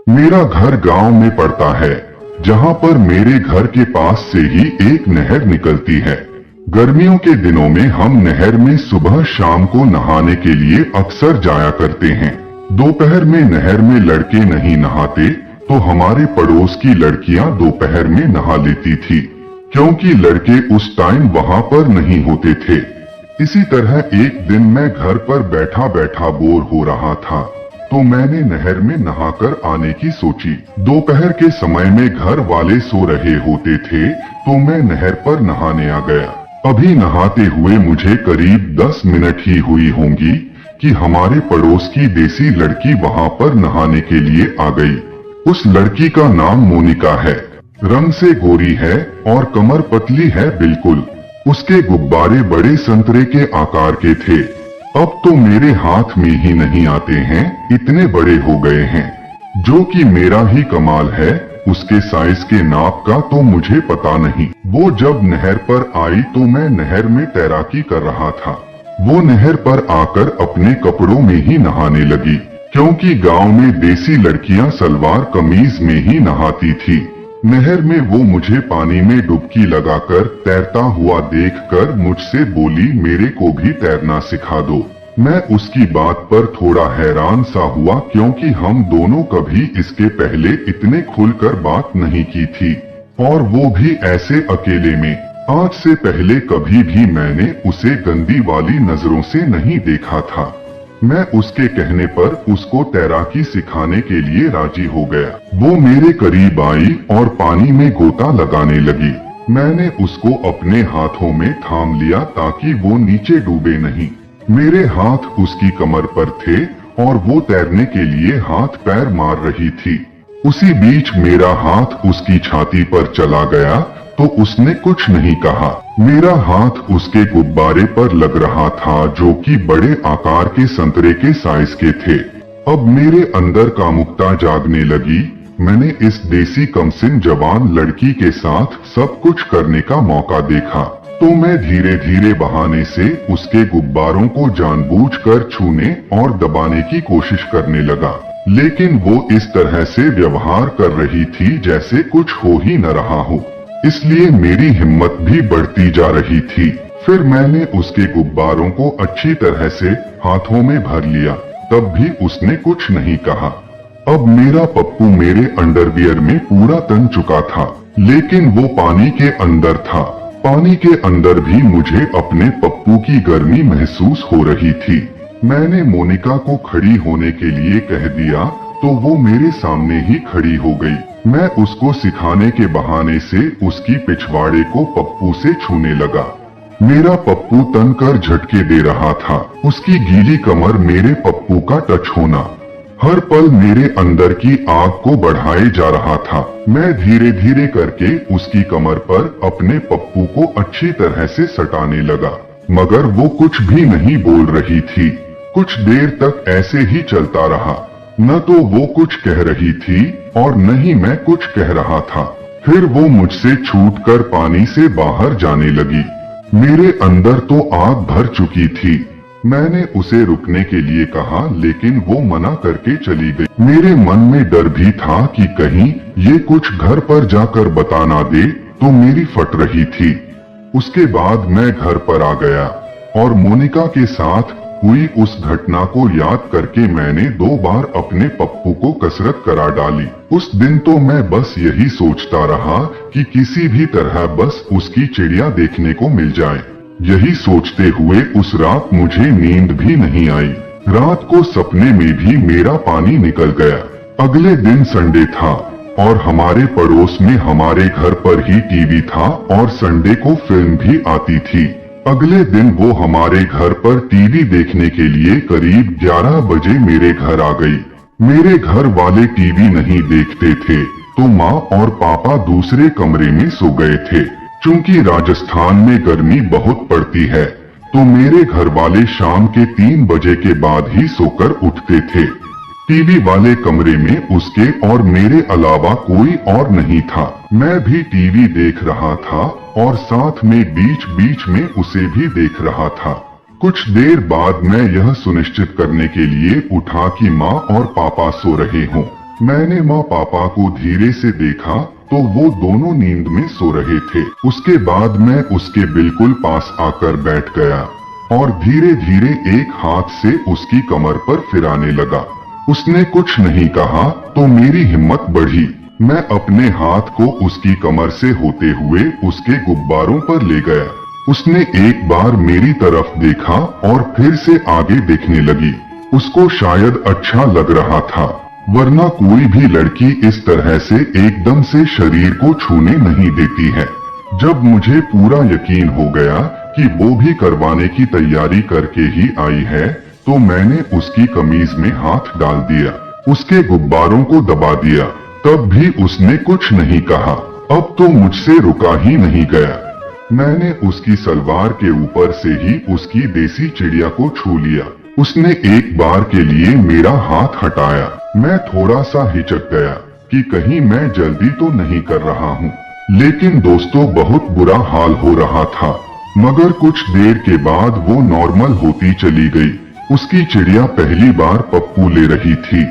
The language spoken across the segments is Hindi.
मेरा घर गांव में पड़ता है, जहां पर मेरे घर के पास से ही एक नहर निकलती है। गर्मियों के दिनों में हम नहर में सुबह शाम को नहाने के लिए अक्सर जाया करते हैं। दोपहर में नहर में लड़के नहीं नहाते, तो हमारे पड़ोस की लड़कियां दोपहर में नहा लेती थी, क्योंकि लड़के उस टाइम वहां पर नहीं होते थे। इसी तरह एक दिन मैं घर पर बैठा बैठा बोर हो रहा था, तो मैंने नहर में नहाकर आने की सोची। दोपहर के समय में घर वाले सो रहे होते थे, तो मैं नहर पर नहाने आ गया। अभी नहाते हुए मुझे करीब 10 मिनट ही हुई होंगी कि हमारे पड़ोस की देसी लड़की वहां पर नहाने के लिए आ गई। उस लड़की का नाम मोनिका है। रंग से गोरी है और कमर पतली है बिल्कुल। उसके गुब्बारे बड़े संतरे के आकार के थे। अब तो मेरे हाथ में ही नहीं आते हैं, इतने बड़े हो गए हैं, जो कि मेरा ही कमाल है। उसके साइज के नाप का तो मुझे पता नहीं। वो जब नहर पर आई तो मैं नहर में तैराकी कर रहा था। वो नहर पर आकर अपने कपड़ों में ही नहाने लगी, क्योंकि गांव में देसी लड़कियां सलवार कमीज में ही नहाती थी। नहर में वो मुझे पानी में डुबकी लगाकर तैरता हुआ देखकर मुझसे बोली, मेरे को भी तैरना सिखा दो। मैं उसकी बात पर थोड़ा हैरान सा हुआ, क्योंकि हम दोनों कभी इसके पहले इतने खुलकर बात नहीं की थी, और वो भी ऐसे अकेले में। आज से पहले कभी भी मैंने उसे गंदी वाली नजरों से नहीं देखा था। मैं उसके कहने पर उसको तैराकी सिखाने के लिए राजी हो गया। वो मेरे करीब आई और पानी में गोता लगाने लगी। मैंने उसको अपने हाथों में थाम लिया ताकि वो नीचे डूबे नहीं। मेरे हाथ उसकी कमर पर थे और वो तैरने के लिए हाथ पैर मार रही थी। उसी बीच मेरा हाथ उसकी छाती पर चला गया, तो उसने कुछ नहीं कहा। मेरा हाथ उसके गुब्बारे पर लग रहा था, जो कि बड़े आकार के संतरे के साइज के थे। अब मेरे अंदर कामुकता जागने लगी। मैंने इस देसी कमसिन जवान लड़की के साथ सब कुछ करने का मौका देखा, तो मैं धीरे धीरे बहाने से उसके गुब्बारों को जानबूझकर छूने और दबाने की कोशिश करने लगा। लेकिन वो इस तरह से व्यवहार कर रही थी जैसे कुछ हो ही न रहा हो, इसलिए मेरी हिम्मत भी बढ़ती जा रही थी। फिर मैंने उसके गुब्बारों को अच्छी तरह से हाथों में भर लिया, तब भी उसने कुछ नहीं कहा। अब मेरा पप्पू मेरे अंडरवियर में पूरा तन चुका था, लेकिन वो पानी के अंदर था। पानी के अंदर भी मुझे अपने पप्पू की गर्मी महसूस हो रही थी। मैंने मोनिका को खड़ी होने के लिए कह दिया, तो वो मेरे सामने ही खड़ी हो गई। मैं उसको सिखाने के बहाने से उसकी पिछवाड़े को पप्पू से छूने लगा। मेरा पप्पू तनकर झटके दे रहा था। उसकी गीली कमर मेरे पप्पू का टच होना हर पल मेरे अंदर की आग को बढ़ाए जा रहा था। मैं धीरे धीरे करके उसकी कमर पर अपने पप्पू को अच्छी तरह से सटाने लगा, मगर वो कुछ भी नहीं बोल रही थी। कुछ देर तक ऐसे ही चलता रहा। न तो वो कुछ कह रही थी और न ही मैं कुछ कह रहा था। फिर वो मुझसे छूटकर पानी से बाहर जाने लगी। मेरे अंदर तो आग भर चुकी थी। मैंने उसे रुकने के लिए कहा, लेकिन वो मना करके चली गई। मेरे मन में डर भी था कि कहीं ये कुछ घर पर जाकर बता ना दे, तो मेरी फट रही थी। उसके बाद मैं घर पर आ गया और मोनिका के साथ हुई उस घटना को याद करके मैंने 2 बार अपने पप्पू को कसरत करा डाली। उस दिन तो मैं बस यही सोचता रहा कि किसी भी तरह बस उसकी चिड़िया देखने को मिल जाए। यही सोचते हुए उस रात मुझे नींद भी नहीं आई। रात को सपने में भी मेरा पानी निकल गया। अगले दिन संडे था और हमारे पड़ोस में हमारे घर पर ही टीवी था और संडे को फिल्म भी आती थी। अगले दिन वो हमारे घर पर टीवी देखने के लिए करीब 11 बजे मेरे घर आ गई। मेरे घर वाले टीवी नहीं देखते थे, तो माँ और पापा दूसरे कमरे में सो गए थे। चूंकि राजस्थान में गर्मी बहुत पड़ती है, तो मेरे घर वाले शाम के 3 बजे के बाद ही सोकर उठते थे। टीवी वाले कमरे में उसके और मेरे अलावा कोई और नहीं था। मैं भी टीवी देख रहा था और साथ में बीच बीच में उसे भी देख रहा था। कुछ देर बाद मैं यह सुनिश्चित करने के लिए उठा कि माँ और पापा सो रहे हों। मैंने माँ पापा को धीरे से देखा तो वो दोनों नींद में सो रहे थे। उसके बाद मैं उसके बिल्कुल पास आकर बैठ गया और धीरे धीरे एक हाथ से उसकी कमर पर फिराने लगा। उसने कुछ नहीं कहा तो मेरी हिम्मत बढ़ी। मैं अपने हाथ को उसकी कमर से होते हुए उसके गुब्बारों पर ले गया। उसने एक बार मेरी तरफ देखा और फिर से आगे देखने लगी। उसको शायद अच्छा लग रहा था, वरना कोई भी लड़की इस तरह से एकदम से शरीर को छूने नहीं देती है। जब मुझे पूरा यकीन हो गया कि वो भी करवाने की तैयारी करके ही आई है, तो मैंने उसकी कमीज में हाथ डाल दिया, उसके गुब्बारों को दबा दिया। तब भी उसने कुछ नहीं कहा। अब तो मुझसे रुका ही नहीं गया। मैंने उसकी सलवार के ऊपर से ही उसकी देसी चिड़िया को छू लिया। उसने एक बार के लिए मेरा हाथ हटाया। मैं थोड़ा सा हिचक गया कि कहीं मैं जल्दी तो नहीं कर रहा हूँ, लेकिन दोस्तों बहुत बुरा हाल हो रहा था। मगर कुछ देर के बाद वो नॉर्मल होती चली गई। उसकी चिड़िया पहली बार पप्पू ले रही थी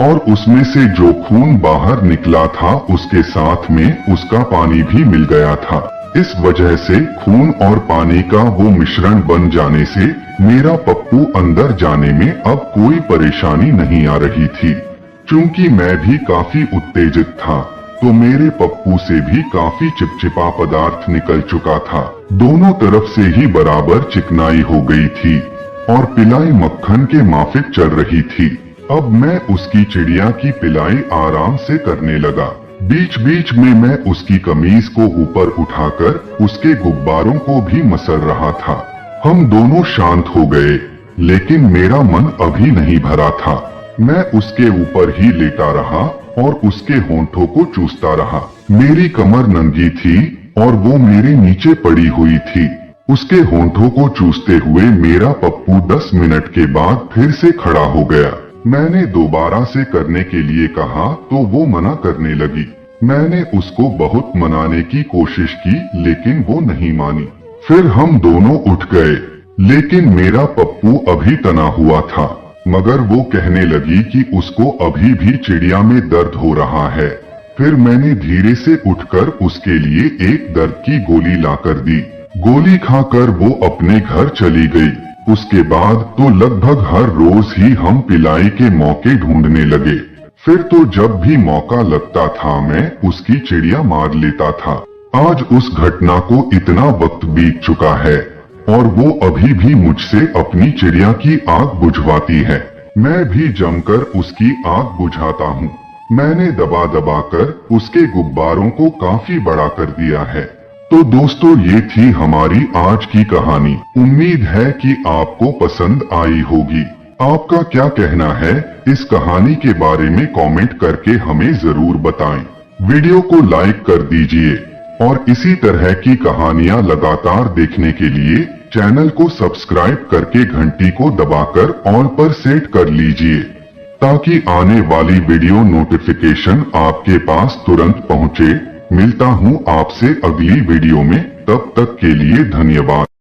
और उसमें से जो खून बाहर निकला था उसके साथ में उसका पानी भी मिल गया था। इस वजह से खून और पानी का वो मिश्रण बन जाने से मेरा पप्पू अंदर जाने में अब कोई परेशानी नहीं आ रही थी। चूंकि मैं भी काफी उत्तेजित था तो मेरे पप्पू से भी काफी चिपचिपा पदार्थ निकल चुका था। दोनों तरफ से ही बराबर चिकनाई हो गई थी और पिलाई मक्खन के माफिक चल रही थी। अब मैं उसकी चिड़िया की पिलाई आराम से करने लगा। बीच बीच में मैं उसकी कमीज को ऊपर उठाकर उसके गुब्बारों को भी मसल रहा था। हम दोनों शांत हो गए, लेकिन मेरा मन अभी नहीं भरा था। मैं उसके ऊपर ही लेटा रहा और उसके होंठों को चूसता रहा। मेरी कमर नंगी थी और वो मेरे नीचे पड़ी हुई थी। उसके होंठों को चूसते हुए मेरा पप्पू 10 मिनट के बाद फिर से खड़ा हो गया। मैंने दोबारा से करने के लिए कहा तो वो मना करने लगी। मैंने उसको बहुत मनाने की कोशिश की, लेकिन वो नहीं मानी। फिर हम दोनों उठ गए, लेकिन मेरा पप्पू अभी तना हुआ था। मगर वो कहने लगी कि उसको अभी भी चिड़िया में दर्द हो रहा है। फिर मैंने धीरे से उठकर उसके लिए एक दर्द की गोली लाकर दी। गोली खाकर वो अपने घर चली गई। उसके बाद तो लगभग हर रोज ही हम पिलाई के मौके ढूंढने लगे। फिर तो जब भी मौका लगता था मैं उसकी चिड़िया मार लेता था। आज उस घटना को इतना वक्त बीत चुका है और वो अभी भी मुझसे अपनी चिड़िया की आग बुझवाती है। मैं भी जमकर उसकी आग बुझाता हूँ। मैंने दबा दबा कर उसके गुब्बारों को काफी बड़ा कर दिया है। तो दोस्तों, ये थी हमारी आज की कहानी। उम्मीद है कि आपको पसंद आई होगी। आपका क्या कहना है इस कहानी के बारे में कमेंट करके हमें जरूर बताएं। वीडियो को लाइक कर दीजिए और इसी तरह की कहानियां लगातार देखने के लिए चैनल को सब्सक्राइब करके घंटी को दबाकर ऑल पर सेट कर लीजिए, ताकि आने वाली वीडियो नोटिफिकेशन आपके पास तुरंत पहुंचे। मिलता हूं आपसे अगली वीडियो में, तब तक के लिए धन्यवाद।